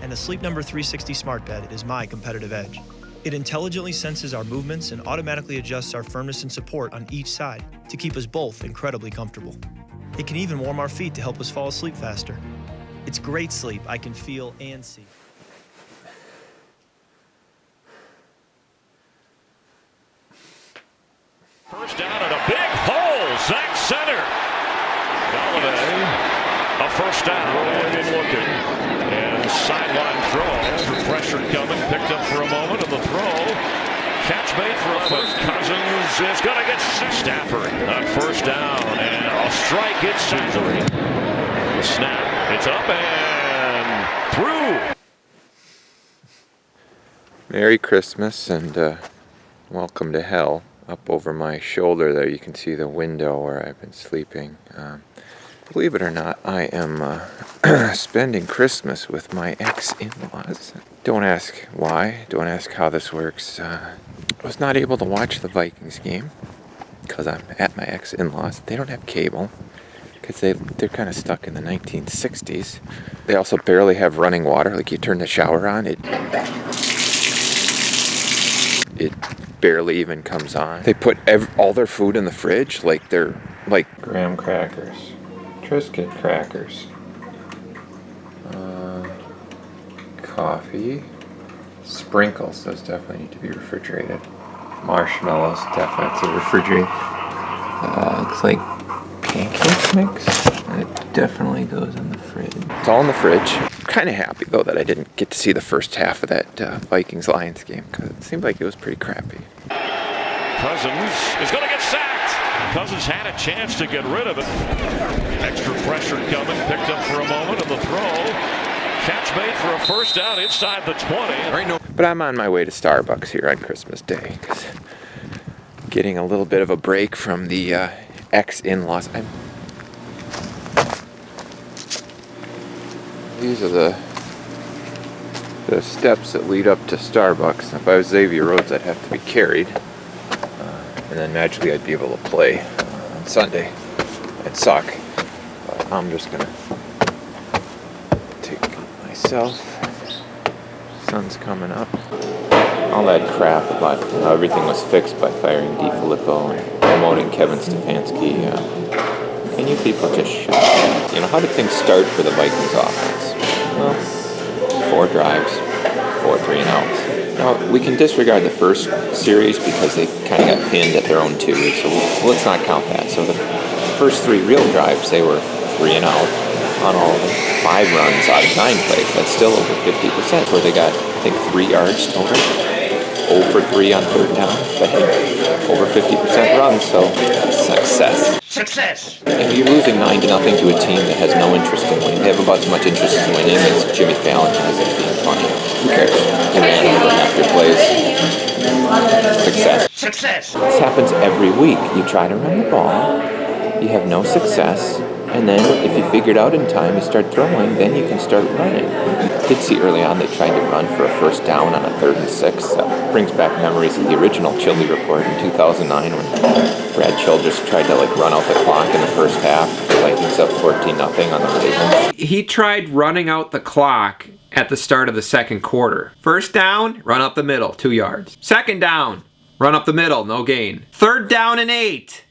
and the Sleep Number 360 smart bed is my competitive edge. It intelligently senses our movements and automatically adjusts our firmness and support on each side to keep us both incredibly comfortable. It can even warm our feet to help us fall asleep faster. It's great sleep I can feel and see. First down and a big hole, Zach center. Galladay, a first down, rolling and looking. And sideline throw, pressure coming, picked up for a moment, and the throw. Catch made for a foot. Cousins is going to get Stafford on first down, and a strike hits Sandry. The snap, it's up and through. Merry Christmas and welcome to hell. Up over my shoulder there you can see the window where I've been sleeping. Believe it or not, I am spending Christmas with my ex-in-laws. Don't ask why, don't ask how this works. I was not able to watch the Vikings game because I'm at my ex-in-laws. They don't have cable because they're kind of stuck in the 1960s. They also barely have running water. Like you turn the shower on, it barely even comes on. They put all their food in the fridge, like they're like graham crackers, Triscuit crackers, coffee, sprinkles. Those definitely need to be refrigerated. Marshmallows definitely refrigerated. Looks like pancakes mix. It definitely goes in the fridge. It's all in the fridge. I'm kind of happy though that I didn't get to see the first half of that Vikings-Lions game because it seemed like it was pretty crappy. Cousins is going to get sacked. Cousins had a chance to get rid of it. Extra pressure coming, picked up for a moment, and the throw. Catch made for a first down inside the 20. But I'm on my way to Starbucks here on Christmas Day because getting a little bit of a break from the ex-in-laws. These are the steps that lead up to Starbucks. If I was Xavier Rhodes, I'd have to be carried. And then magically I'd be able to play on Sunday. It'd suck. But I'm just going to take myself. Sun's coming up. All that crap about how everything was fixed by firing DiFilippo and promoting Kevin Stefanski. Can you people just shut up? You know, how did things start for the Vikings offense? Well, 4 drives, 4 3-and-outs. Now, we can disregard the first series because they kind of got pinned at their own 2, so let's not count that. So the first 3 real drives, they were 3-and-out on all of them. 5 runs out of 9 plays. That's still over 50%, where they got, I think, 3 yards total. 0 for 3 on 3rd down, but hey, over 50% runs, so success. Success! And you're losing 9-0 to a team that has no interest in winning. They have about as much interest in winning as Jimmy Fallon has in being funny. Who cares? They ran over half their plays. Success. Success! This happens every week. You try to run the ball, you have no success, and then if you figure it out in time, you start throwing, then you can start running. I did see early on they tried to run for a first down on a 3rd and 6. That brings back memories of the original Chili Report in 2009 when Brad Childress tried to run out the clock in the first half. The Vikings up 14-0 on the Ravens. He tried running out the clock at the start of the second quarter. First down, run up the middle, 2 yards. Second down, run up the middle, no gain. 3rd down and 8,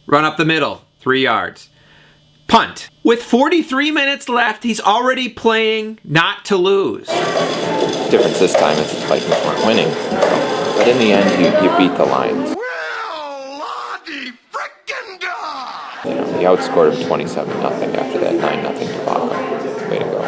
run up the middle, 3 yards. Punt. With 43 minutes left, he's already playing not to lose. The difference this time is the Vikings weren't winning. But in the end, you beat the Lions. You know, he outscored them 27-0 after that 9-0 debacle. Way to go.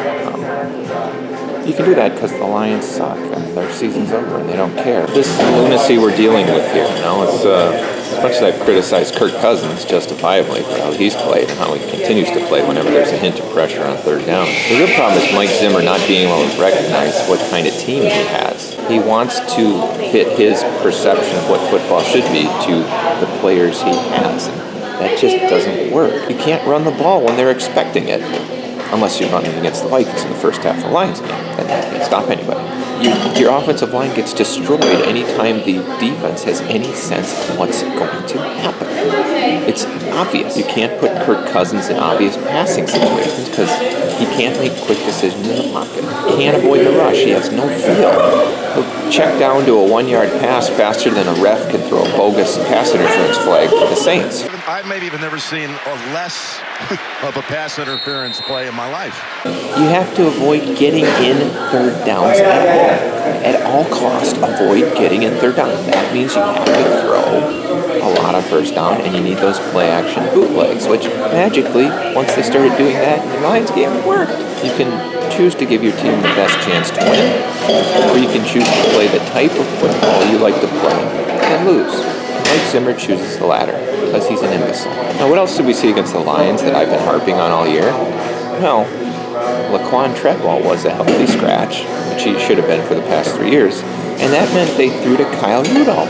You can do that because the Lions suck and their season's over and they don't care. This lunacy we're dealing with here, you know, it's as much as I've criticized Kirk Cousins justifiably for how he's played and how he continues to play whenever there's a hint of pressure on 3rd down. The real problem is Mike Zimmer not being able to recognize what kind of team he has. He wants to fit his perception of what football should be to the players he has. And that just doesn't work. You can't run the ball when they're expecting it. unless you're running against the Vikings in the first half of the Lions game. Then you can't stop anybody. Your offensive line gets destroyed anytime the defense has any sense of what's going to happen. It's obvious. You can't put Kirk Cousins in obvious passing situations because he can't make quick decisions in the pocket. He can't avoid the rush. He has no feel. He'll check down to a 1-yard pass faster than a ref can throw a bogus pass interference flag for the Saints. I've maybe even never seen a less of a pass interference play in my life. You have to avoid getting in third downs at all. At all costs, avoid getting in third down. That means you have to throw a lot on first down, and you need those play-action bootlegs, which magically, once they started doing that in the Lions game, it worked. You can choose to give your team the best chance to win, or you can choose to play the type of football you like to play and lose. Mike Zimmer chooses the latter because he's an imbecile. Now, what else did we see against the Lions that I've been harping on all year? Well, Laquon Treadwell was a healthy scratch, which he should have been for the past 3 years, and that meant they threw to Kyle Rudolph.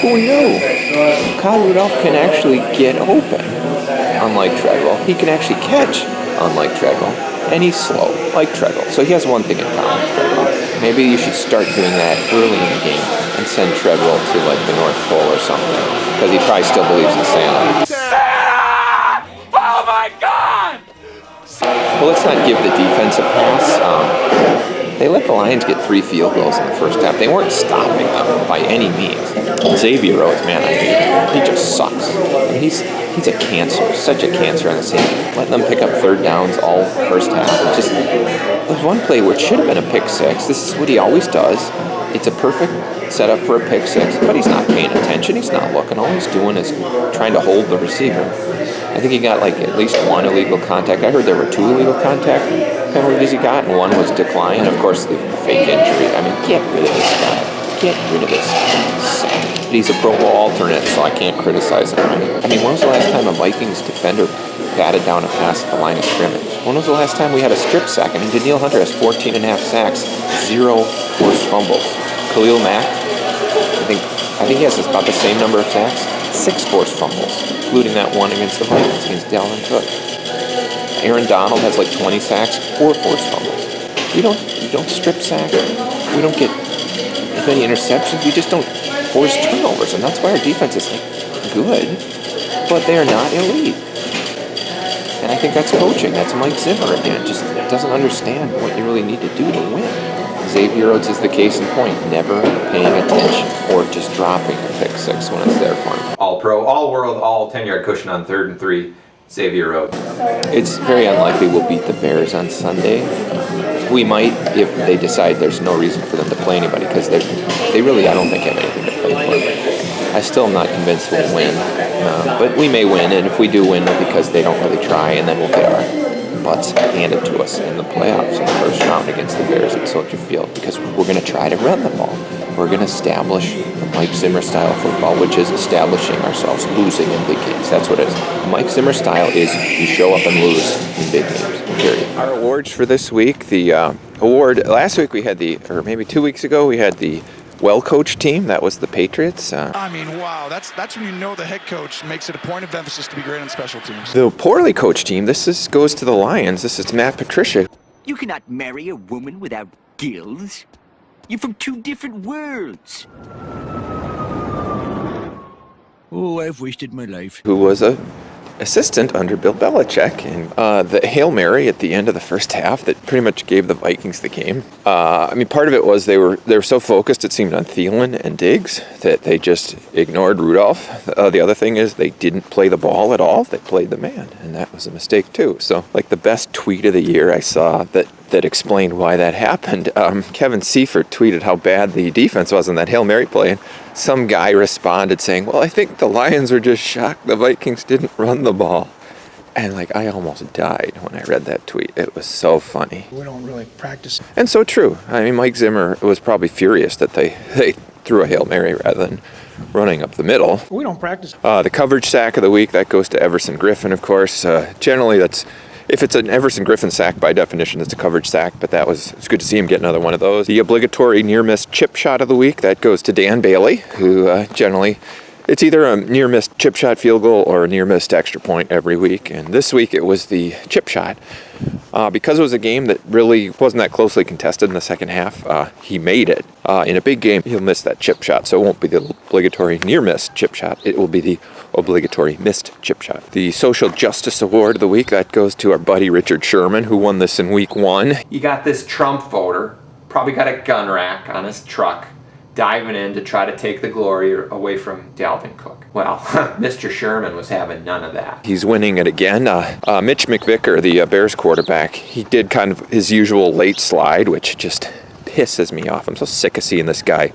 Who knew? Kyle Rudolph can actually get open, unlike Treadwell. He can actually catch, unlike Treadwell, and he's slow, like Treadwell. So he has one thing in common with Treadwell. Maybe you should start doing that early in the game and send Treadwell to like the North Pole or something, because he probably still believes in Santa. Santa! Oh my God! Well, let's not give the defense a pass. They let the Lions get 3 field goals in the first half. They weren't stopping them by any means. Xavier Rhodes, man, I hate him. He just sucks. I mean, he's a cancer, such a cancer on the scene. Letting them pick up third downs all first half. There's one play where it should have been a pick six. This is what he always does. It's a perfect setup for a pick six, but he's not paying attention. He's not looking. All he's doing is trying to hold the receiver. I think he got like at least 1 illegal contact. I heard there were 2 illegal contact penalties he got, and 1 was decline. And of course, the fake injury. I mean, get rid of this guy. Get rid of this. But he's a Pro Bowl alternate, so I can't criticize him, right? I mean, when was the last time a Vikings defender batted down a pass at the line of scrimmage? When was the last time we had a strip sack? I mean, Danielle Hunter has 14 and a half sacks, 0 forced fumbles. Khalil Mack, I think he has about the same number of sacks, 6 forced fumbles, including that one against the Vikings against Dalvin Cook. Aaron Donald has like 20 sacks, 4 forced fumbles. We don't strip sack. We don't get many interceptions. We just don't force turnovers, and that's why our defense is like good, but they are not elite. And I think that's coaching. That's Mike Zimmer again. Just doesn't understand what you really need to do to win. Xavier Rhodes is the case in point, never paying attention or just dropping a pick six when it's there for him. All pro, all world, all 10-yard cushion on 3rd and 3. Xavier Rhodes. It's very unlikely we'll beat the Bears on Sunday. We might if they decide there's no reason for them to play anybody, because they really, I don't think, have anything to play for. I still am not convinced we'll win, but we may win, and if we do win, because they don't really try, and then we'll get our butts handed to us in the playoffs in the first round against the Bears at Soldier Field, because we're going to try to run the ball. We're going to establish the Mike Zimmer style football, which is establishing ourselves, losing in big games. That's what it is. The Mike Zimmer style is you show up and lose in big games, period. Our awards for this week, the award, last week we had or maybe 2 weeks ago, we had the well-coached team. That was the Patriots. I mean, wow, that's when you know the head coach makes it a point of emphasis to be great on special teams. The poorly coached team, goes to the Lions. This is Matt Patricia. You cannot marry a woman without gills. You're from 2 different worlds. Oh, I've wasted my life. Who was a assistant under Bill Belichick, and the Hail Mary at the end of the first half that pretty much gave the Vikings the game. I mean, part of it was they were so focused, it seemed, on Thielen and Diggs that they just ignored Rudolph. The other thing is they didn't play the ball at all. They played the man, and that was a mistake too. So, like, the best tweet of the year I saw that explained why that happened. Kevin Seifert tweeted how bad the defense was in that Hail Mary play, and some guy responded saying, well, I think the Lions were just shocked the Vikings didn't run the ball. And like, I almost died when I read that tweet. It was so funny. We don't really practice. And so true. I mean, Mike Zimmer was probably furious that they threw a Hail Mary rather than running up the middle. We don't practice. The coverage sack of the week, that goes to Everson Griffin, of course. Generally, if it's an Everson Griffin sack, by definition, it's a coverage sack, but it's good to see him get another one of those. The obligatory near-miss chip shot of the week, that goes to Dan Bailey, who generally It's either a near-missed chip shot field goal or a near-missed extra point every week. And this week it was the chip shot. Because it was a game that really wasn't that closely contested in the second half, he made it. In a big game, he'll miss that chip shot, so it won't be the obligatory near-missed chip shot. It will be the obligatory missed chip shot. The Social Justice Award of the week, that goes to our buddy Richard Sherman, who won this in week 1. You got this Trump voter, probably got a gun rack on his truck, diving in to try to take the glory away from Dalvin Cook. Well, Mr. Sherman was having none of that. He's winning it again. Mitch McVicker, the Bears quarterback, he did kind of his usual late slide, which just pisses me off. I'm so sick of seeing this guy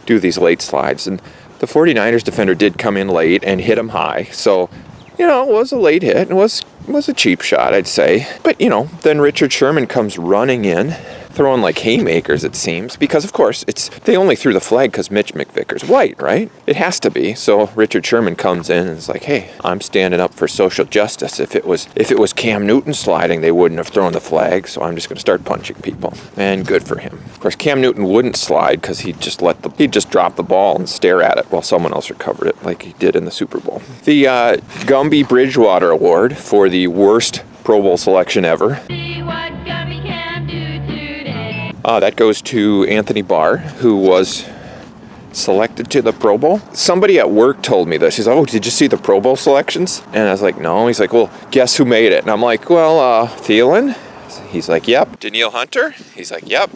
do these late slides. And the 49ers defender did come in late and hit him high. So, it was a late hit. It was a cheap shot, I'd say. But, then Richard Sherman comes running in, throwing like haymakers, it seems, because of course they only threw the flag because Mitch McVicker's white, right? It has to be. So Richard Sherman comes in and is like, hey, I'm standing up for social justice. If it was Cam Newton sliding, they wouldn't have thrown the flag, so I'm just going to start punching people. And good for him. Of course, Cam Newton wouldn't slide because he'd just drop the ball and stare at it while someone else recovered it, like he did in the Super Bowl. The Gumby Bridgewater Award for the worst Pro Bowl selection ever. That goes to Anthony Barr, who was selected to the Pro Bowl. Somebody at work told me this. He's like, oh, did you see the Pro Bowl selections? And I was like, no. He's like, well, guess who made it? And I'm like, well, Thielen? He's like, yep. Danielle Hunter? He's like, yep.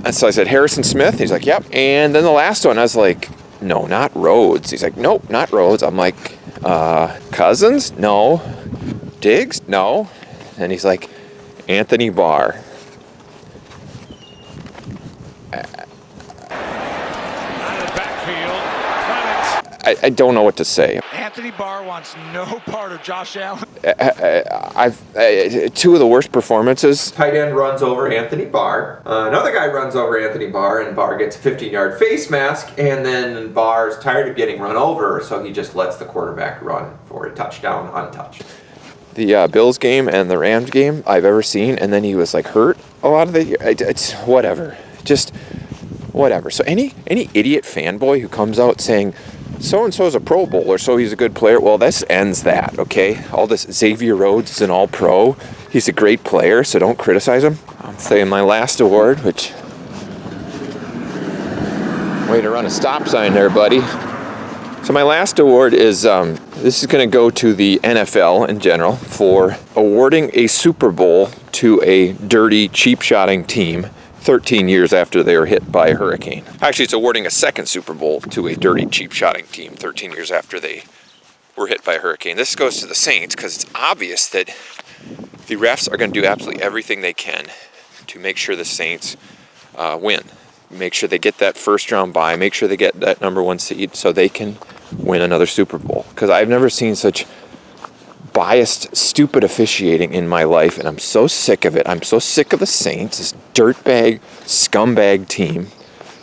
And so I said, Harrison Smith? He's like, yep. And then the last one, I was like, no, not Rhodes. He's like, nope, not Rhodes. I'm like, Cousins? No. Diggs? No. And he's like, Anthony Barr. I don't know what to say. Anthony Barr wants no part of Josh Allen. Two of the worst performances. Tight end runs over Anthony Barr. Another guy runs over Anthony Barr, and Barr gets a 15-yard face mask, and then Barr's tired of getting run over, so he just lets the quarterback run for a touchdown untouched. The Bills game and the Rams game I've ever seen, and then he was like hurt a lot of the year. It's whatever. Just whatever. So any idiot fanboy who comes out saying, so-and-so's a Pro Bowler, so he's a good player. Well, this ends that, okay? All this Xavier Rhodes is an all-pro. He's a great player, so don't criticize him. I'm saying my last award, which... Way to run a stop sign there, buddy. So my last award is, this is going to go to the NFL in general for awarding a Super Bowl to a dirty, cheap-shotting team 13 years after they were hit by a hurricane. Actually, it's awarding a second Super Bowl to a dirty, cheap-shotting team 13 years after they were hit by a hurricane. This goes to the Saints because it's obvious that the refs are going to do absolutely everything they can to make sure the Saints win. Make sure they get that first-round bye. Make sure they get that number 1 seed so they can win another Super Bowl. Because I've never seen such biased, stupid officiating in my life, and I'm so sick of it. I'm so sick of the Saints, this dirtbag, scumbag team,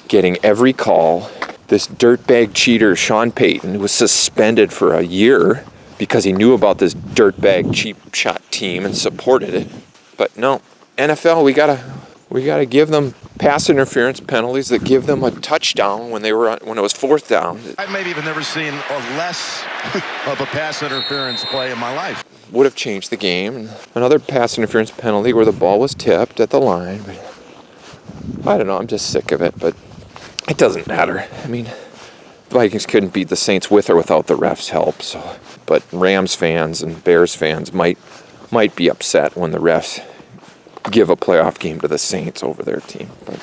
getting every call. This dirtbag cheater, Sean Payton, was suspended for a year because he knew about this dirtbag cheap shot team and supported it. But no, NFL, we gotta give them pass interference penalties that give them a touchdown when it was 4th down. I've maybe even never seen a less of a pass interference play in my life. Would have changed the game. Another pass interference penalty where the ball was tipped at the line. But I don't know, I'm just sick of it, but it doesn't matter. I mean, the Vikings couldn't beat the Saints with or without the refs' help. So, but Rams fans and Bears fans might be upset when the refs give a playoff game to the Saints over their team. But